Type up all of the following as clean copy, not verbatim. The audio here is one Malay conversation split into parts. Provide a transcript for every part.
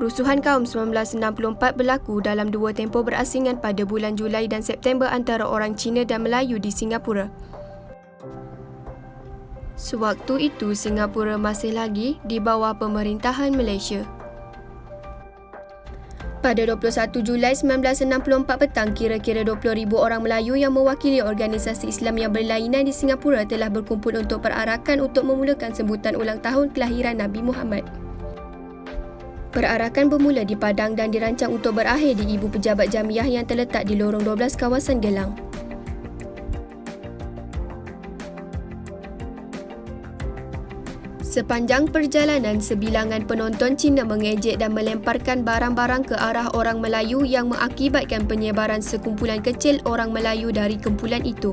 Rusuhan kaum 1964 berlaku dalam dua tempoh berasingan pada bulan Julai dan September antara orang Cina dan Melayu di Singapura. Sewaktu itu, Singapura masih lagi di bawah pemerintahan Malaysia. Pada 21 Julai 1964 petang, kira-kira 20,000 orang Melayu yang mewakili organisasi Islam yang berlainan di Singapura telah berkumpul untuk perarakan untuk memulakan sambutan ulang tahun kelahiran Nabi Muhammad. Perarakan bermula di Padang dan dirancang untuk berakhir di Ibu Pejabat Jamiah yang terletak di lorong 12 kawasan Gelang. Sepanjang perjalanan, sebilangan penonton Cina mengejek dan melemparkan barang-barang ke arah orang Melayu yang mengakibatkan penyebaran sekumpulan kecil orang Melayu dari kumpulan itu.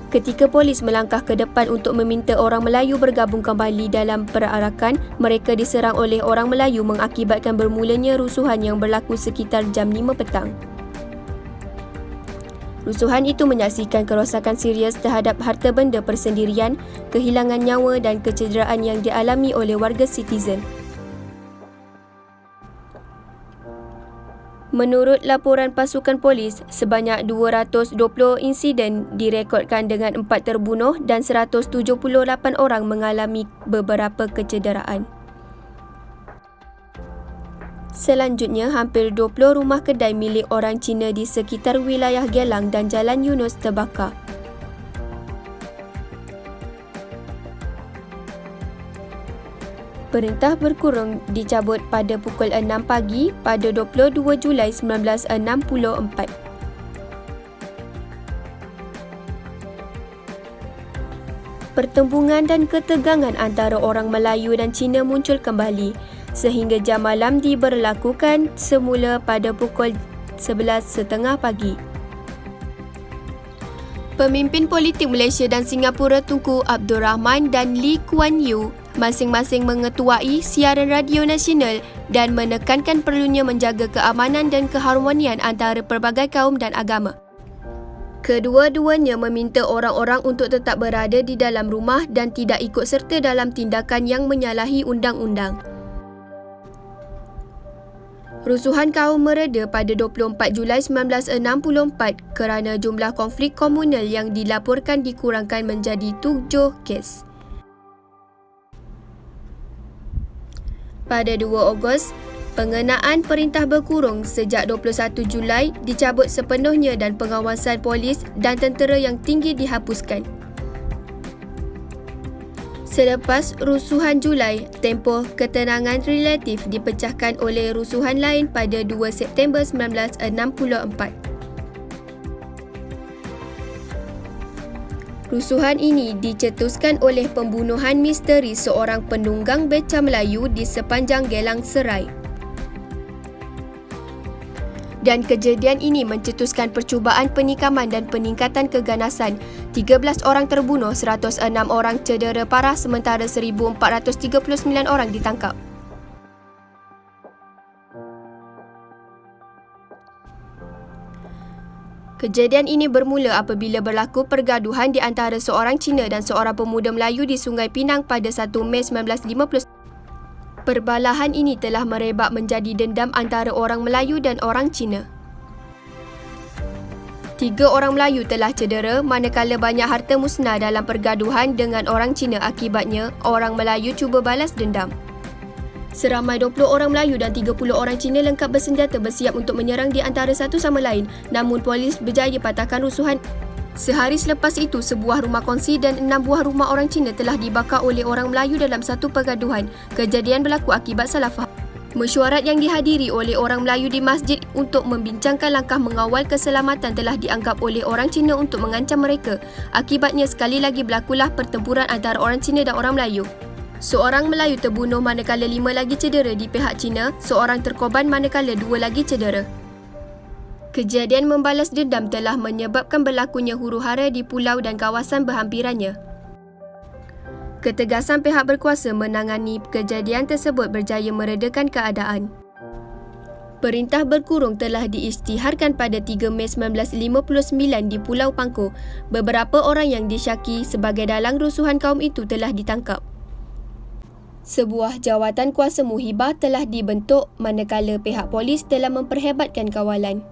Ketika polis melangkah ke depan untuk meminta orang Melayu bergabung kembali dalam perarakan, mereka diserang oleh orang Melayu mengakibatkan bermulanya rusuhan yang berlaku sekitar jam 5 petang. Rusuhan itu menyaksikan kerosakan serius terhadap harta benda persendirian, kehilangan nyawa dan kecederaan yang dialami oleh warga citizen. Menurut laporan pasukan polis, sebanyak 220 insiden direkodkan dengan 4 terbunuh dan 178 orang mengalami beberapa kecederaan. Selanjutnya, hampir 20 rumah kedai milik orang Cina di sekitar wilayah Gelang dan Jalan Yunus terbakar. Perintah berkurung dicabut pada pukul 6 pagi pada 22 Julai 1964. Pertembungan dan ketegangan antara orang Melayu dan Cina muncul kembali sehingga jam malam diberlakukan semula pada pukul 11.30 pagi. Pemimpin politik Malaysia dan Singapura Tunku Abdul Rahman dan Lee Kuan Yew masing-masing mengetuai siaran radio nasional dan menekankan perlunya menjaga keamanan dan keharmonian antara pelbagai kaum dan agama. Kedua-duanya meminta orang-orang untuk tetap berada di dalam rumah dan tidak ikut serta dalam tindakan yang menyalahi undang-undang. Rusuhan kaum mereda pada 24 Julai 1964 kerana jumlah konflik komunal yang dilaporkan dikurangkan menjadi 7 kes. Pada 2 Ogos, pengenaan perintah berkurung sejak 21 Julai dicabut sepenuhnya dan pengawasan polis dan tentera yang tinggi dihapuskan. Selepas rusuhan Julai, tempoh ketenangan relatif dipecahkan oleh rusuhan lain pada 2 September 1964. Rusuhan ini dicetuskan oleh pembunuhan misteri seorang penunggang beca Melayu di sepanjang Gelang Serai. Dan kejadian ini mencetuskan percubaan penikaman dan peningkatan keganasan. 13 orang terbunuh, 106 orang cedera parah sementara 1,439 orang ditangkap. Kejadian ini bermula apabila berlaku pergaduhan di antara seorang Cina dan seorang pemuda Melayu di Sungai Pinang pada 1 Mei 1950. Perbalahan ini telah merebak menjadi dendam antara orang Melayu dan orang Cina. 3 orang Melayu telah cedera manakala banyak harta musnah dalam pergaduhan dengan orang Cina. Akibatnya, orang Melayu cuba balas dendam. Seramai 20 orang Melayu dan 30 orang Cina lengkap bersenjata bersiap untuk menyerang di antara satu sama lain, namun polis berjaya patahkan rusuhan. Sehari selepas itu, sebuah rumah kongsi dan 6 buah rumah orang Cina telah dibakar oleh orang Melayu dalam satu pergaduhan. Kejadian berlaku akibat salah faham. Mesyuarat yang dihadiri oleh orang Melayu di masjid untuk membincangkan langkah mengawal keselamatan telah dianggap oleh orang Cina untuk mengancam mereka. Akibatnya, sekali lagi berlakulah pertempuran antara orang Cina dan orang Melayu. Seorang Melayu terbunuh manakala 5 lagi cedera di pihak Cina, seorang terkorban manakala 2 lagi cedera. Kejadian membalas dendam telah menyebabkan berlakunya huru-hara di pulau dan kawasan berhampirannya. Ketegasan pihak berkuasa menangani kejadian tersebut berjaya meredakan keadaan. Perintah berkurung telah diisytiharkan pada 3 Mei 1959 di Pulau Pangkor. Beberapa orang yang disyaki sebagai dalang rusuhan kaum itu telah ditangkap. Sebuah jawatan kuasa muhibah telah dibentuk manakala pihak polis telah memperhebatkan kawalan.